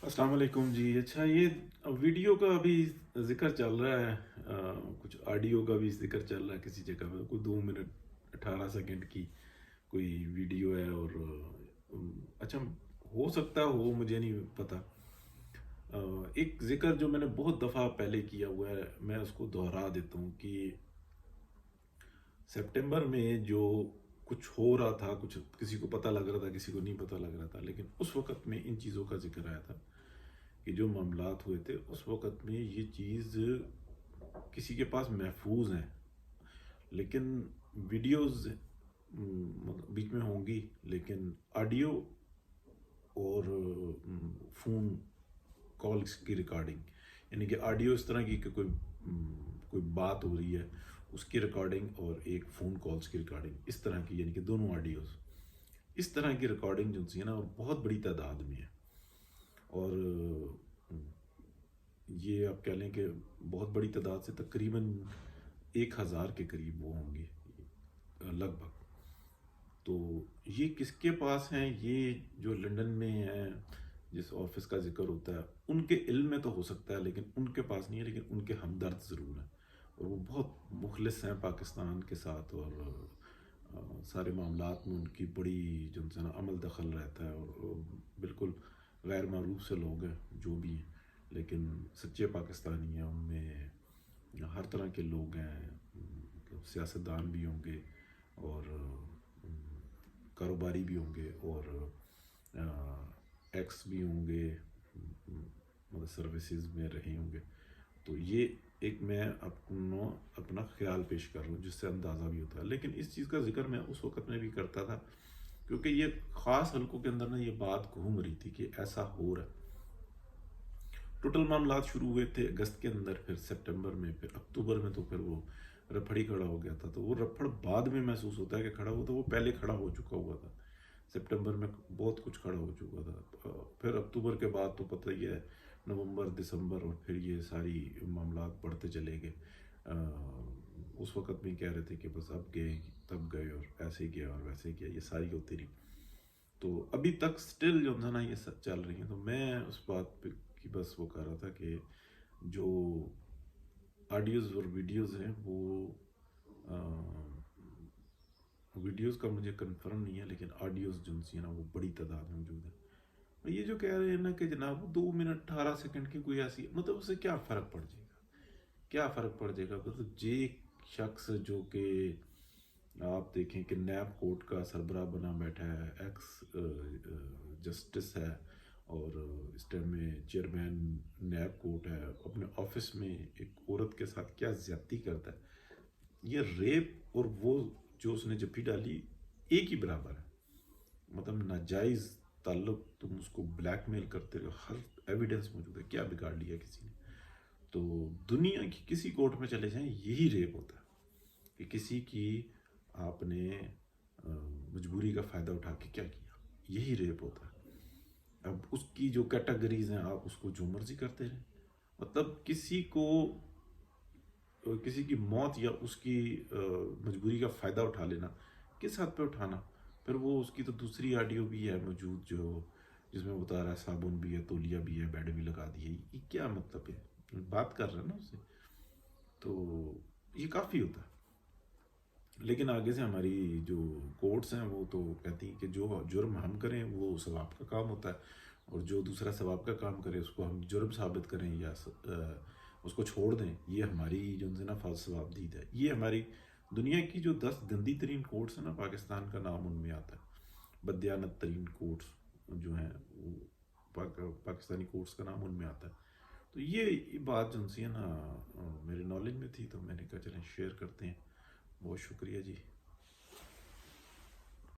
अस्सलाम वालेकुम जी। अच्छा, ये वीडियो का अभी ज़िक्र चल रहा है, कुछ ऑडियो का भी ज़िक्र चल रहा है किसी जगह पे। कोई 2 मिनट 18 सेकंड की कोई वीडियो है और अच्छा, हो सकता हो, मुझे नहीं पता। एक ज़िक्र जो मैंने बहुत दफ़ा पहले किया हुआ है, मैं उसको दोहरा देता हूँ कि सितंबर में जो कुछ हो रहा था, कुछ किसी को पता लग रहा था, किसी को नहीं पता लग रहा था, लेकिन उस वक़्त में इन चीज़ों का ज़िक्र आया था कि जो मामलात हुए थे उस वक़्त में ये चीज़ किसी के पास महफूज हैं, लेकिन वीडियोज़ बीच में होंगी, लेकिन ऑडियो और फ़ोन कॉल्स की रिकॉर्डिंग, यानी कि ऑडियो इस तरह की कि कोई बात हो रही है उसकी रिकॉर्डिंग, और एक फ़ोन कॉल्स की रिकॉर्डिंग, इस तरह की, यानी कि दोनों ऑडियोज़, इस तरह की रिकॉर्डिंग जो सी है ना, और बहुत बड़ी तादाद में है। और ये आप कह लें कि बहुत बड़ी तादाद से तकरीबन 1000 के करीब वो होंगे लगभग। तो ये किसके पास हैं? ये जो लंदन में हैं, जिस ऑफिस का जिक्र होता है, उनके इल्म में तो हो सकता है, लेकिन उनके पास नहीं है, लेकिन उनके हमदर्द ज़रूर हैं, और वो बहुत मुखलिस हैं पाकिस्तान के साथ, और सारे मामलात में उनकी बड़ी जो उनसे ना अमल दखल रहता है, और बिल्कुल गैर मारूफ से लोग हैं जो भी हैं, लेकिन सच्चे पाकिस्तानी हैं। उनमें हर तरह के लोग हैं, सियासतदान भी होंगे, और कारोबारी भी होंगे, और एक्स भी होंगे, मतलब सर्विसेज में रहे होंगे। तो ये एक मैं अपना ख्याल पेश कर रहा हूँ, जिससे अंदाज़ा भी होता है। लेकिन इस चीज़ का जिक्र मैं उस वक़्त में भी करता था, क्योंकि ये ख़ास हलकों के अंदर ना ये बात घूम रही थी कि ऐसा हो रहा है। टोटल मामलात शुरू हुए थे अगस्त के अंदर, फिर सितंबर में, फिर अक्टूबर में तो फिर वो रफड़ी खड़ा हो गया था। तो वो रफड़ बाद में महसूस होता है कि खड़ा हुआ, तो वो पहले खड़ा हो चुका हुआ था। सितंबर में बहुत कुछ खड़ा हो चुका था। फिर अक्टूबर के बाद तो पता ही है, नवंबर, दिसंबर, और फिर ये सारी मामलात बढ़ते चले गए। उस वक़्त में कह रहे थे कि बस अब गए, तब गए, और ऐसे गया और वैसे गया, ये सारी होती रही। तो अभी तक स्टिल जो है ना ये सब चल रही है। तो मैं उस बात पे की बस वो कर रहा था कि जो ऑडियोज़ और वीडियोज़ हैं वो, वीडियोज़ का मुझे कंफर्म नहीं है, लेकिन ऑडियोज़ जो सी है ना वो बड़ी तादाद में मौजूद है। और ये जो कह रहे हैं ना कि जनाब 2 मिनट 18 सेकंड की कोई ऐसी, मतलब उससे क्या फ़र्क पड़ जाएगा? क्या फ़र्क पड़ जाएगा? मतलब जे शख्स जो कि आप देखें कि नैब कोर्ट का सरबराह बना बैठा है, एक्स जस्टिस है, और इस टाइम में चेयरमैन नैब कोर्ट है, अपने ऑफिस में एक औरत के साथ क्या ज़्यादती करता है। ये रेप और वो जो उसने जप्फी डाली एक ही बराबर है। मतलब नाजायज़ ताल्लुक, तुम उसको ब्लैकमेल करते रहो, हर एविडेंस मौजूद है, क्या बिगाड़ लिया किसी ने? तो दुनिया की किसी कोर्ट में चले जाएं, यही रेप होता है कि किसी की आपने मजबूरी का फ़ायदा उठा के क्या किया, यही रेप होता है। अब उसकी जो कैटेगरीज हैं, आप उसको जो मर्जी करते रहें। मतलब किसी को किसी की मौत या उसकी मजबूरी का फ़ायदा उठा लेना, किस हद पे उठाना? फिर वो उसकी तो दूसरी ऑडियो भी है मौजूद, जो जिसमें वो बता रहा है साबुन भी है, तौलिया भी है, बेड भी लगा दिए। ये क्या मतलब है? बात कर रहा है ना उससे। तो ये काफ़ी होता है। लेकिन आगे से हमारी जो कोर्ट्स हैं वो तो कहती हैं कि जो जुर्म हम करें वो सवाब का काम होता है, और जो दूसरा सवाब का काम करे उसको हम जुर्म साबित करें या उसको छोड़ दें, ये हमारी जो है ना फर्ज सवाब दीद है। ये हमारी दुनिया की जो 10 गंदी तरीन कोर्ट्स हैं ना, पाकिस्तान का नाम उनमें आता है। बदयानत तरीन कोर्ट्स जो हैं वो पाकिस्तानी कोर्ट्स का नाम उनमें आता है। तो ये बात जो सी है ना मेरे नॉलेज में थी, तो मैंने कहा चलें शेयर करते हैं। बहुत शुक्रिया जी।